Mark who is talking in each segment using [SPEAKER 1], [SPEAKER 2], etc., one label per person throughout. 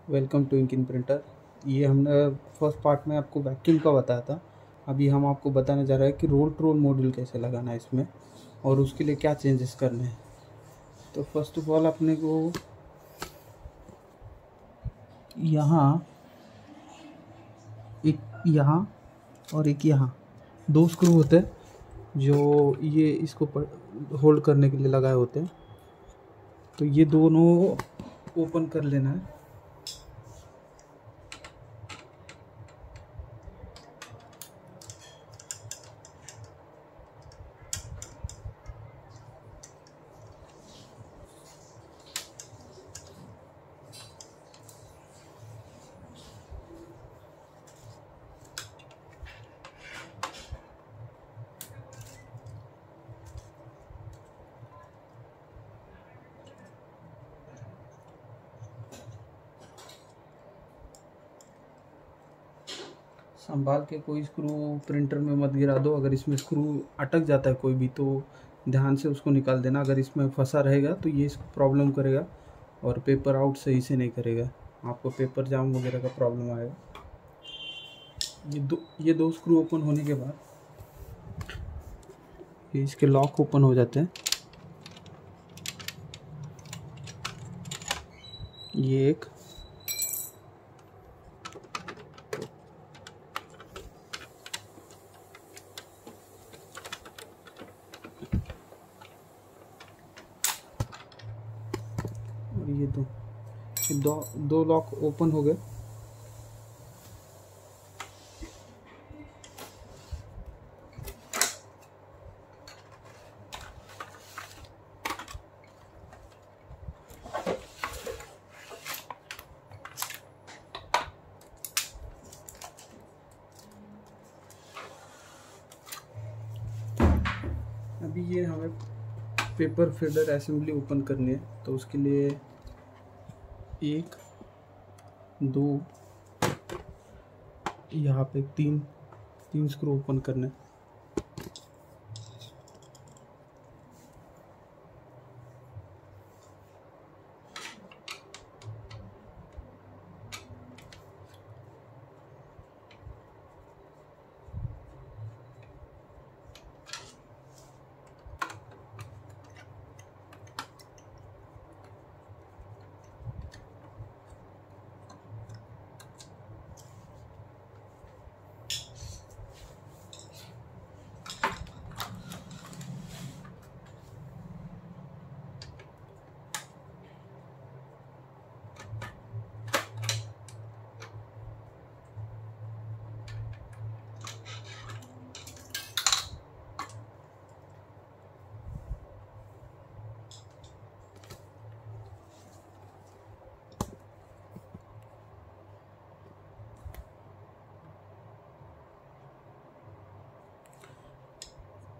[SPEAKER 1] Welcome to ink in printer. ये हमने first part में आपको वैक्यूम का बताया था। अभी हम आपको बताने जा रहे हैं कि रोल टू रोल मॉड्यूल कैसे लगाना है इसमें और उसके लिए क्या चेंजेस करने हैं। तो फर्स्ट ऑफ ऑल अपने को यहाँ और एक यहाँ दो स्क्रू होते हैं जो ये इसको होल्ड करने के लिए लगाए होते हैं। तो ये दोनों ओपन कर लेना है। संभाल के कोई स्क्रू प्रिंटर में मत गिरा दो। अगर इसमें स्क्रू अटक जाता है कोई भी तो ध्यान से उसको निकाल देना। अगर इसमें फंसा रहेगा तो ये इसको प्रॉब्लम करेगा और पेपर आउट सही से नहीं करेगा, आपको पेपर जाम वगैरह का प्रॉब्लम आएगा। ये दो स्क्रू ओपन होने के बाद ये इसके लॉक ओपन हो जाते हैं। ये एक और ये दो लॉक ओपन हो गए। अभी ये हमें पेपर फीडर असेंबली ओपन करनी है, तो उसके लिए 1 2 यहाँ पे तीन स्क्रू ओपन करने।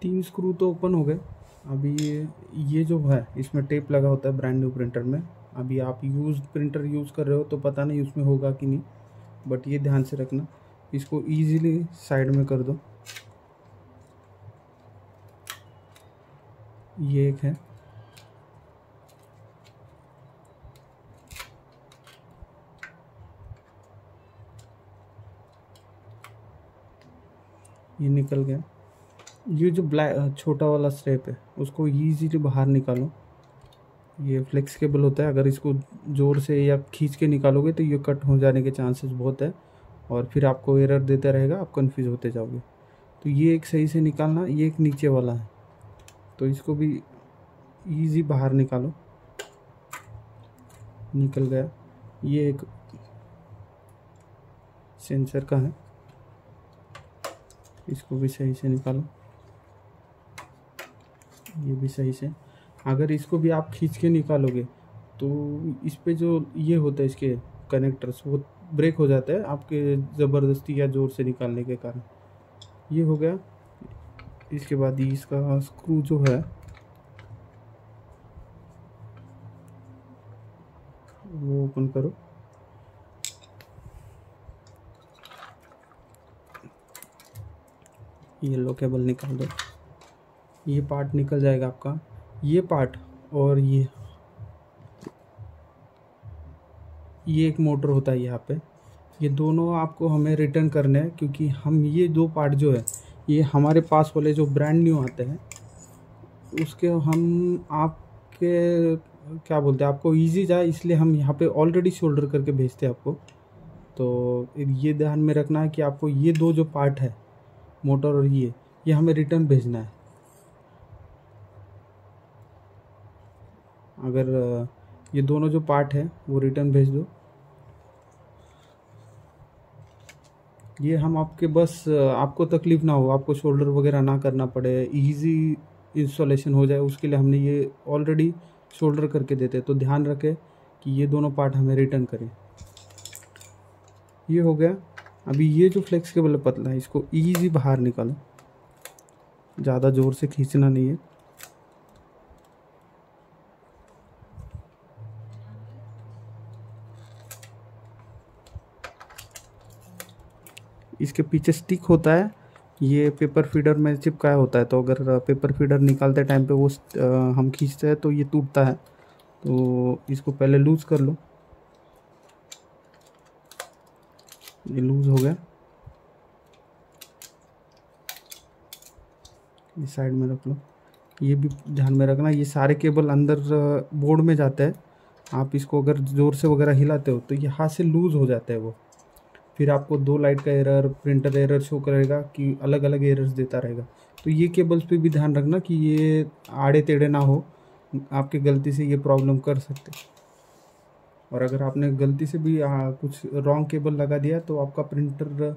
[SPEAKER 1] तीन स्क्रू तो ओपन हो गए। अभी ये जो है इसमें टेप लगा होता है ब्रांड न्यू प्रिंटर में। अभी आप प्रिंटर यूज़ कर रहे हो तो पता नहीं उसमें होगा कि नहीं, बट ये ध्यान से रखना। इसको इजीली साइड में कर दो। ये एक है, ये निकल गया। ये जो ब्लैक छोटा वाला स्ट्रैप है उसको इजीली बाहर निकालो। ये फ्लेक्सिबल होता है, अगर इसको ज़ोर से या खींच के निकालोगे तो ये कट हो जाने के चांसेस बहुत है और फिर आपको एरर देता रहेगा, आप कंफ्यूज होते जाओगे। तो ये एक सही से निकालना। ये एक नीचे वाला है तो इसको भी इजी बाहर निकालो। निकल गया। ये एक सेंसर का है, इसको भी सही से निकालो। ये भी सही से। अगर इसको भी आप खींच के निकालोगे तो इस पे जो ये होता है इसके कनेक्टर्स वो ब्रेक हो जाता है आपके ज़बरदस्ती या ज़ोर से निकालने के कारण। ये हो गया। इसके बाद इसका स्क्रू जो है वो ओपन करो। येलो केबल निकाल दो। ये पार्ट निकल जाएगा आपका, ये पार्ट और ये ये एक मोटर होता है यहाँ पे। ये दोनों आपको हमें रिटर्न करने हैं, क्योंकि हम ये 2 पार्ट जो है ये हमारे पास वाले जो ब्रांड न्यू आते हैं उसके हम आपके क्या बोलते हैं आपको ईजी जाए, इसलिए हम यहाँ पे ऑलरेडी शोल्डर करके भेजते हैं आपको। तो ये ध्यान में रखना है कि आपको ये 2 जो पार्ट है मोटर और ये हमें रिटर्न भेजना है। अगर ये दोनों जो पार्ट है वो रिटर्न भेज दो। ये हम आपके बस आपको तकलीफ ना हो, आपको शोल्डर वगैरह ना करना पड़े, इजी इंस्टॉलेशन हो जाए, उसके लिए हमने ये ऑलरेडी शोल्डर करके देते हैं। तो ध्यान रखें कि ये दोनों पार्ट हमें रिटर्न करें। ये हो गया। अभी ये जो फ्लेक्स केबल पतला है इसको इजी बाहर निकालो, ज़्यादा ज़ोर से खींचना नहीं है। इसके पीछे स्टिक होता है, ये पेपर फीडर में चिपकाया होता है। तो अगर पेपर फीडर निकालते टाइम पे वो हम खींचते हैं तो ये टूटता है। तो इसको पहले लूज़ कर लो। ये लूज़ हो गया, इस साइड में रख लो। ये भी ध्यान में रखना, ये सारे केबल अंदर बोर्ड में जाते हैं। आप इसको अगर ज़ोर से वगैरह हिलाते हो तो ये हाथ से लूज़ हो जाता है वो। फिर आपको 2 लाइट का एरर, प्रिंटर एरर शो करेगा कि अलग अलग एरर्स देता रहेगा। तो ये केबल्स पे भी ध्यान रखना कि ये आड़े टेढ़े ना हो, आपके गलती से ये प्रॉब्लम कर सकते। और अगर आपने गलती से भी कुछ रॉन्ग केबल लगा दिया तो आपका प्रिंटर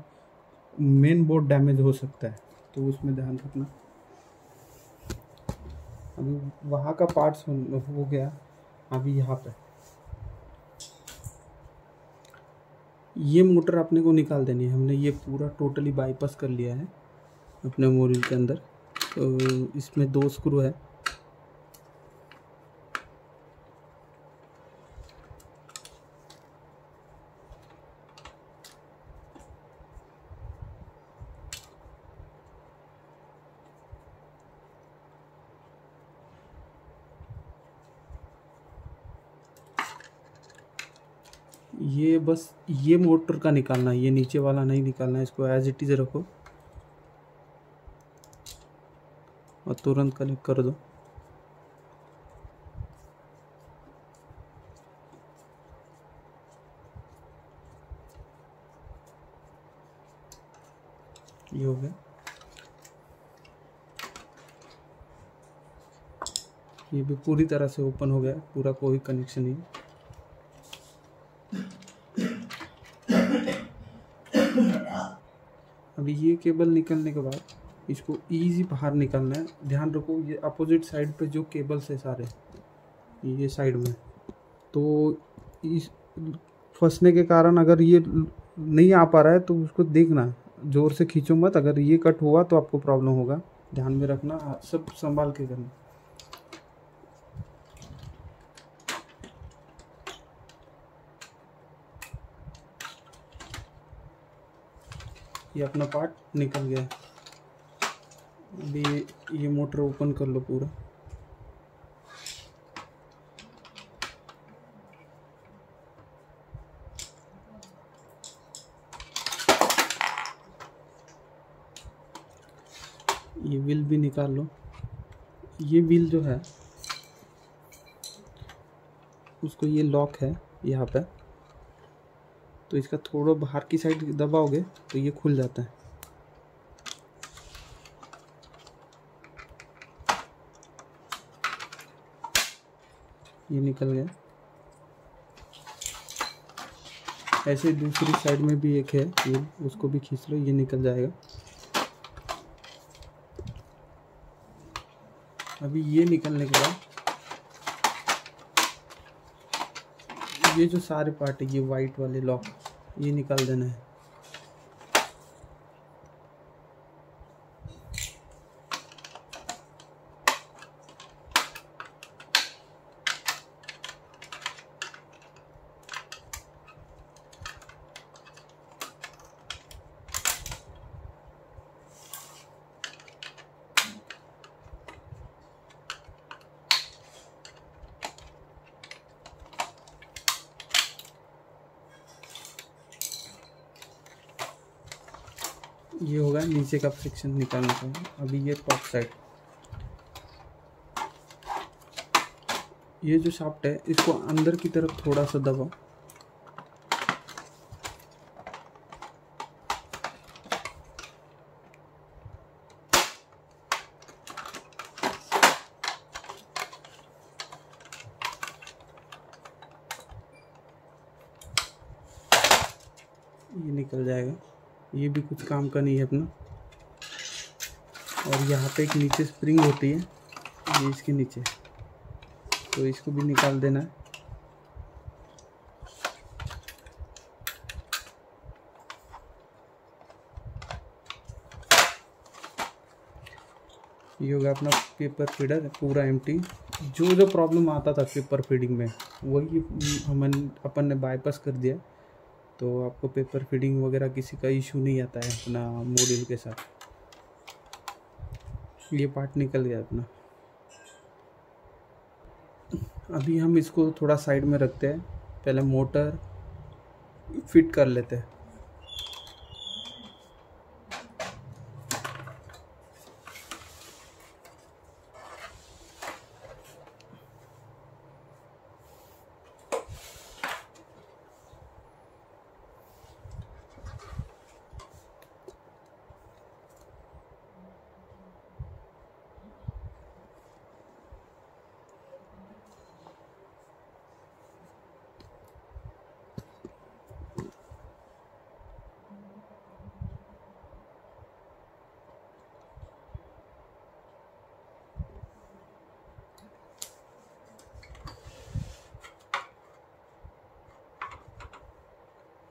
[SPEAKER 1] मेन बोर्ड डैमेज हो सकता है, तो उसमें ध्यान रखना। अभी वहाँ का पार्ट्स हो गया। अभी यहाँ पे ये मोटर अपने को निकाल देनी है। हमने ये पूरा टोटली बाईपास कर लिया है अपने मॉड्यूल के अंदर। तो इसमें 2 स्क्रू है। ये बस ये मोटर का निकालना है, ये नीचे वाला नहीं निकालना है। इसको एज इट इज़ रखो और तुरंत कनेक्ट कर दो। ये हो गया। ये भी पूरी तरह से ओपन हो गया, पूरा कोई कनेक्शन नहीं। अभी ये केबल निकलने के बाद इसको इजी बाहर निकालना है। ध्यान रखो ये अपोजिट साइड पे जो केबल्स है सारे ये साइड में, तो इस फंसने के कारण अगर ये नहीं आ पा रहा है तो उसको देखना, ज़ोर से खींचो मत। अगर ये कट हुआ तो आपको प्रॉब्लम होगा, ध्यान में रखना, सब संभाल के करना। ये अपना पार्ट निकल गया है। अभी ये मोटर ओपन कर लो पूरा। ये व्हील भी निकाल लो। ये व्हील जो है उसको ये लॉक है यहाँ पे, तो इसका थोड़ा बाहर की साइड दबाओगे तो ये खुल जाता है। ये निकल गया। ऐसे दूसरी साइड में भी एक है ये, उसको भी खींच लो, ये निकल जाएगा। अभी ये निकलने के बाद ये जो सारे पार्ट है, ये वाइट वाले लॉक, ये निकाल देना है। ये होगा नीचे का फ्रिक्शन निकालने का। अभी ये टॉप साइड, ये जो शाफ्ट है इसको अंदर की तरफ थोड़ा सा दबाओ। ये निकल जाएगा। ये भी कुछ काम का नहीं है अपना। और यहाँ पे एक नीचे स्प्रिंग होती है, ये इसके नीचे, तो इसको भी निकाल देना है। ये होगा अपना पेपर फीडर पूरा एम्प्टी। जो प्रॉब्लम आता था पेपर फीडिंग में वही अपन ने बाईपास कर दिया, तो आपको पेपर फीडिंग वगैरह किसी का इशू नहीं आता है अपना मॉड्यूल के साथ। ये पार्ट निकल गया अपना। अभी हम इसको थोड़ा साइड में रखते हैं, पहले मोटर फिट कर लेते हैं।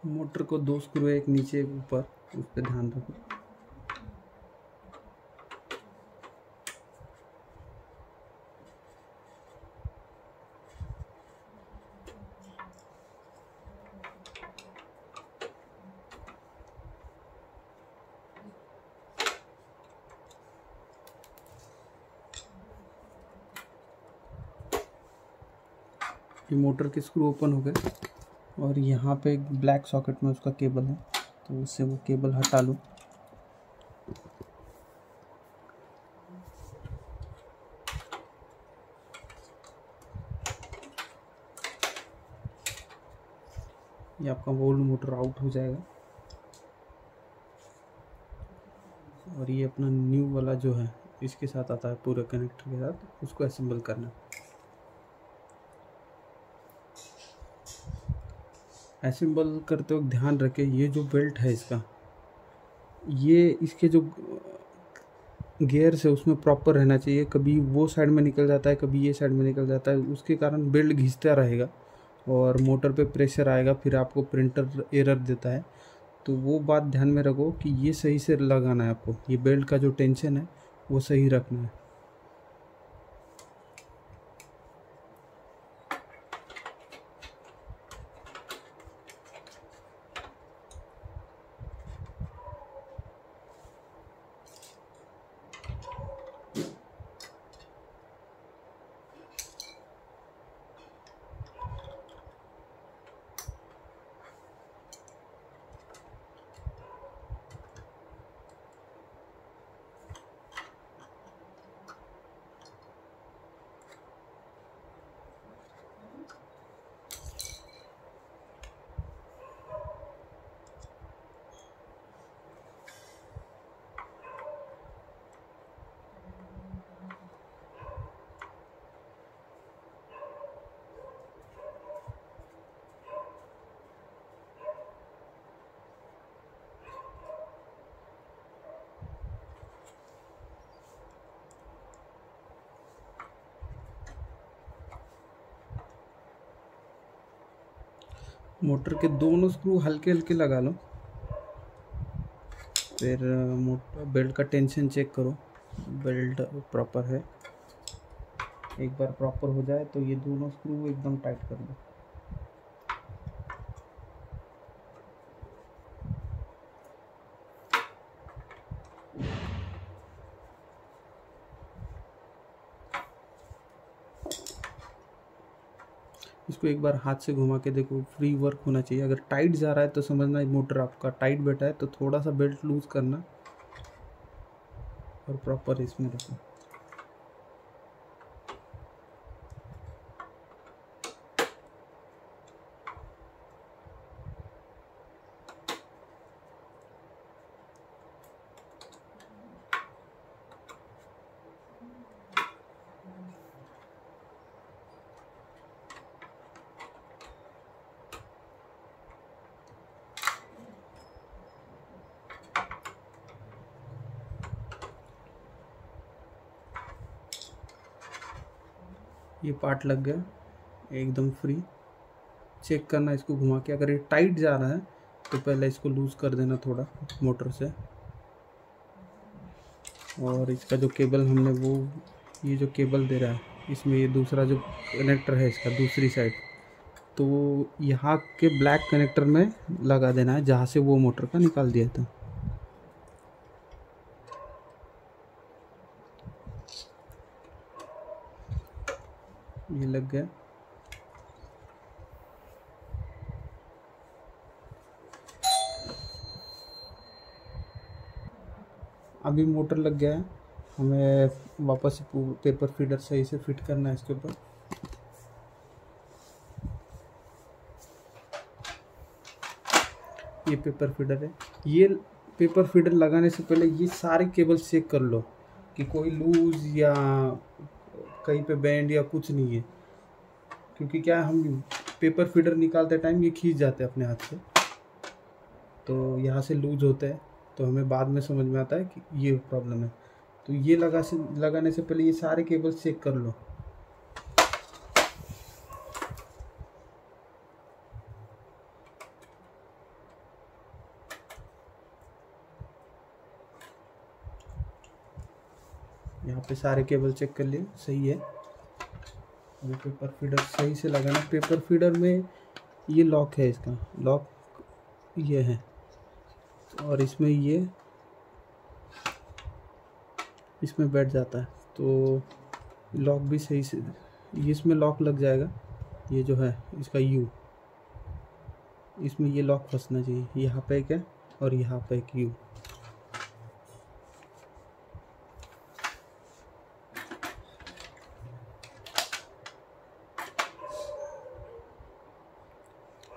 [SPEAKER 1] मोटर को 2 स्क्रू है, एक नीचे एक ऊपर, उस पर ध्यान रखो। ये मोटर के स्क्रू ओपन हो गए और यहाँ पे एक ब्लैक सॉकेट में उसका केबल है, तो उससे वो केबल हटा लो। ये आपका ओल्ड मोटर आउट हो जाएगा और ये अपना न्यू वाला जो है इसके साथ आता है पूरे कनेक्टर के साथ, उसको असेंबल करना। असेंबल करते वक्त ध्यान रखें ये जो बेल्ट है इसका, ये इसके जो गियर्स है उसमें प्रॉपर रहना चाहिए। कभी वो साइड में निकल जाता है, कभी ये साइड में निकल जाता है, उसके कारण बेल्ट घिसता रहेगा और मोटर पे प्रेशर आएगा, फिर आपको प्रिंटर एरर देता है। तो वो बात ध्यान में रखो कि ये सही से लगाना है आपको, ये बेल्ट का जो टेंशन है वो सही रखना है। मोटर के दोनों स्क्रू हल्के हल्के लगा लो, फिर मोटर बेल्ट का टेंशन चेक करो, बेल्ट प्रॉपर है। एक बार प्रॉपर हो जाए तो ये दोनों स्क्रू एकदम टाइट कर दो। इसको एक बार हाथ से घुमा के देखो, फ्री वर्क होना चाहिए। अगर टाइट जा रहा है तो समझना मोटर आपका टाइट बैठा है, तो थोड़ा सा बेल्ट लूज करना और प्रॉपर इसमें रखो। ये पार्ट लग गया एकदम फ्री। चेक करना इसको घुमा के, अगर ये टाइट जा रहा है तो पहले इसको लूज कर देना थोड़ा मोटर से। और इसका जो केबल हमने वो ये जो केबल दे रहा है इसमें, ये दूसरा जो कनेक्टर है इसका दूसरी साइड, तो यहाँ के ब्लैक कनेक्टर में लगा देना है जहाँ से वो मोटर का निकाल दिया था। ये लग गया। अभी मोटर लग गया है, हमें वापस पेपर फीडर सही से फिट करना है इसके ऊपर। ये पेपर फीडर है। ये पेपर फीडर लगाने से पहले ये सारे केबल चेक कर लो कि कोई लूज या कहीं पे बैंड या कुछ नहीं है, क्योंकि क्या हम पेपर फीडर निकालते टाइम ये खींच जाते हैं अपने हाथ से, तो यहाँ से लूज होते हैं, तो हमें बाद में समझ में आता है कि ये प्रॉब्लम है। तो ये लगाने से पहले ये सारे केबल चेक कर लो। यहाँ पे सारे केबल चेक कर लिए, सही है। अभी पेपर फीडर सही से लगाना। पेपर फीडर में ये लॉक है, इसका लॉक ये है, और इसमें ये इसमें बैठ जाता है, तो लॉक भी सही से ये इसमें लॉक लग जाएगा। ये जो है इसका यू, इसमें ये लॉक फंसना चाहिए। यहाँ पे एक है और यहाँ पे एक यू।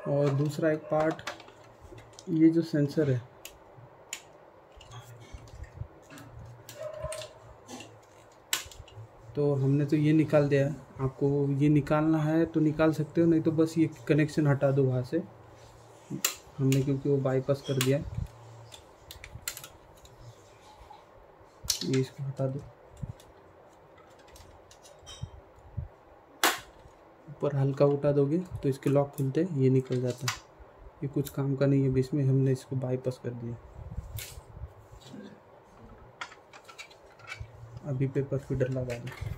[SPEAKER 1] और दूसरा एक पार्ट, ये जो सेंसर है, तो हमने तो ये निकाल दिया है। आपको ये निकालना है तो निकाल सकते हो, नहीं तो बस ये कनेक्शन हटा दो वहाँ से। हमने क्योंकि वो बाईपास कर दिया, ये इसको हटा दो। ऊपर हल्का उठा दोगे तो इसके लॉक खुलते हैं, ये निकल जाता है। ये कुछ काम का नहीं है, बीच में हमने इसको बाईपास कर दिया। अभी पेपर फीडर लगा दो।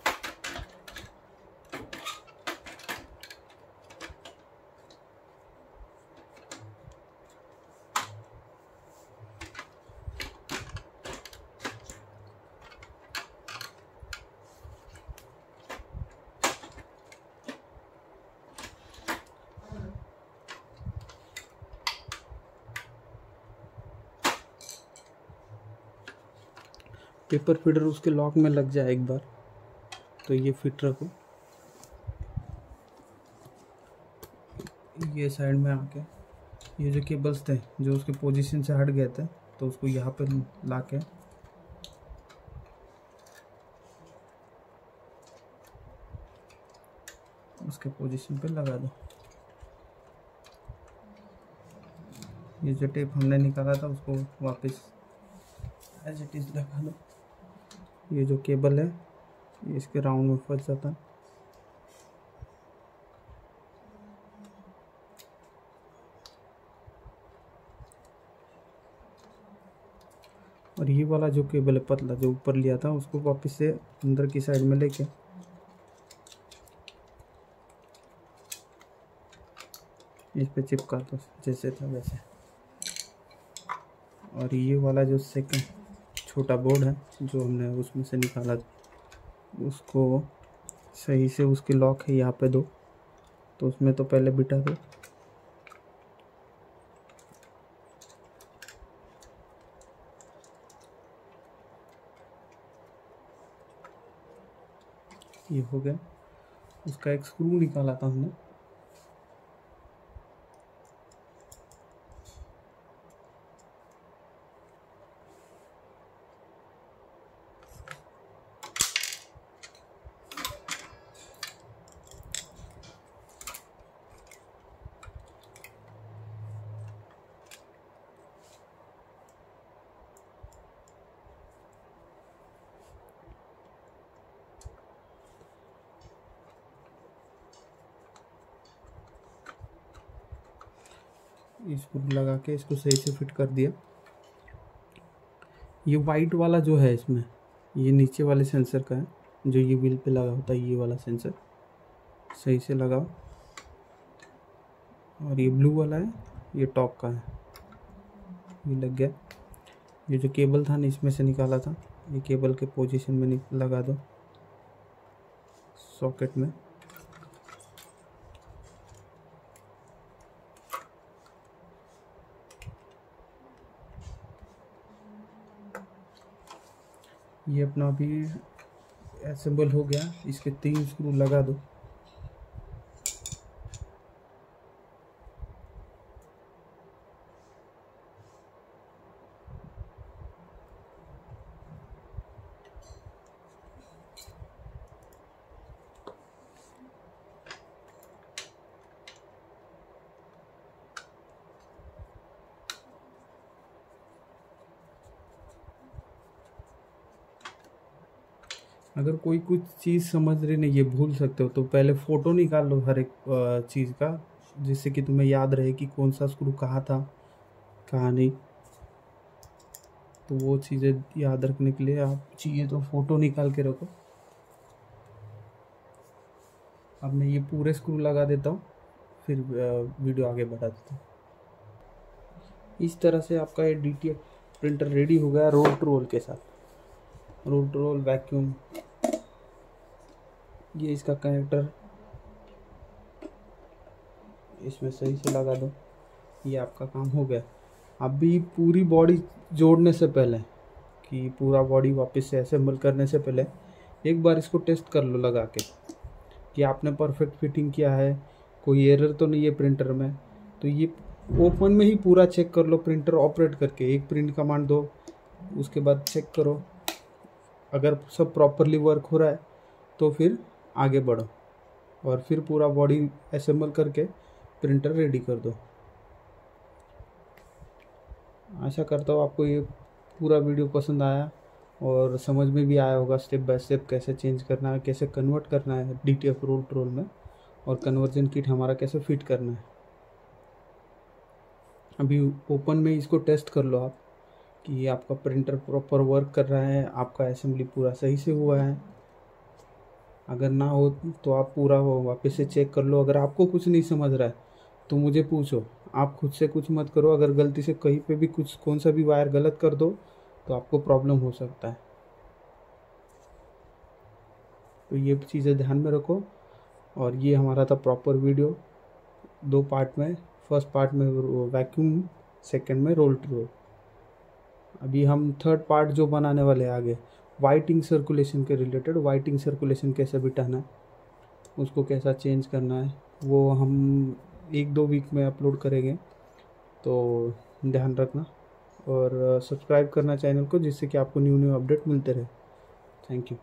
[SPEAKER 1] पेपर फीडर उसके लॉक में लग जाए एक बार, तो ये फिट रखो। ये साइड में आके ये जो केबल्स थे जो उसके पोजीशन से हट गए थे, तो उसको यहाँ पे लाके उसके पोजीशन पे लगा दो। ये जो टेप हमने निकाला था उसको वापस एज इट इज लगा दो। ये जो केबल है ये इसके राउंड में फंस जाता है। और ये वाला जो केबल है पतला जो ऊपर लिया था, उसको वापस से अंदर की साइड में लेके इस पे चिपका दो जैसे था वैसे। और ये वाला जो सेकंड छोटा बोर्ड है जो हमने उसमें से निकाला, उसको सही से उसके लॉक है यहाँ पे दो, तो उसमें तो पहले बिठा दो। ये हो गया। उसका एक स्क्रू निकाला था हमने। स्क्रू लगा के इसको सही से फिट कर दिया। ये वाइट वाला जो है इसमें, ये नीचे वाले सेंसर का है, जो ये व्हील पे लगा होता है, ये वाला सेंसर सही से लगाओ। और ये ब्लू वाला है, ये टॉप का है, ये लग गया। ये जो केबल था ना इसमें से निकाला था, ये केबल के पोजीशन में लगा दो सॉकेट में। ये अपना अभी असेंबल हो गया। इसके 3 स्क्रू लगा दो। अगर कोई कुछ चीज़ समझ रहे नहीं, ये भूल सकते हो, तो पहले फ़ोटो निकाल लो हर एक चीज़ का, जिससे कि तुम्हें याद रहे कि कौन सा स्क्रू कहाँ था कहाँ नहीं। तो वो चीज़ें याद रखने के लिए आप चाहिए तो फ़ोटो निकाल के रखो। अब मैं ये पूरे स्क्रू लगा देता हूँ, फिर वीडियो आगे बढ़ा देता हूँ। इस तरह से आपका ये DTF प्रिंटर रेडी हो गया रोल टू रोल के साथ। रोल टू रोल वैक्यूम, ये इसका कनेक्टर इसमें सही से लगा दो। ये आपका काम हो गया। अभी पूरी बॉडी जोड़ने से पहले, कि पूरा बॉडी वापस से असेंबल करने से पहले, एक बार इसको टेस्ट कर लो लगा के कि आपने परफेक्ट फिटिंग किया है, कोई एरर तो नहीं है प्रिंटर में। तो ये ओपन में ही पूरा चेक कर लो, प्रिंटर ऑपरेट करके एक प्रिंट कमांड दो, उसके बाद चेक करो। अगर सब प्रॉपरली वर्क हो रहा है तो फिर आगे बढ़ो और फिर पूरा बॉडी असेंबल करके प्रिंटर रेडी कर दो। आशा करता हूँ आपको ये पूरा वीडियो पसंद आया और समझ में भी आया होगा स्टेप बाय स्टेप कैसे चेंज करना है, कैसे कन्वर्ट करना है DTF रोल टू रोल में, और कन्वर्जन किट हमारा कैसे फिट करना है। अभी ओपन में इसको टेस्ट कर लो आप कि आपका प्रिंटर प्रॉपर वर्क कर रहा है, आपका असेंबली पूरा सही से हुआ है। अगर ना हो तो आप पूरा वापस से चेक कर लो। अगर आपको कुछ नहीं समझ रहा है तो मुझे पूछो, आप खुद से कुछ मत करो। अगर गलती से कहीं पे भी कुछ कौन सा भी वायर गलत कर दो तो आपको प्रॉब्लम हो सकता है। तो ये चीज़ें ध्यान में रखो। और ये हमारा था प्रॉपर वीडियो 2 पार्ट में। फर्स्ट पार्ट में वैक्यूम, सेकंड में रोल टू रोल। अभी हम थर्ड पार्ट जो बनाने वाले हैं आगे, वाइटिंग सर्कुलेशन के रिलेटेड, वाइटिंग सर्कुलेशन कैसे बिठाना है, उसको कैसा चेंज करना है, वो हम 1-2 वीक में अपलोड करेंगे। तो ध्यान रखना और सब्सक्राइब करना चैनल को, जिससे कि आपको न्यू अपडेट मिलते रहे। Thank you.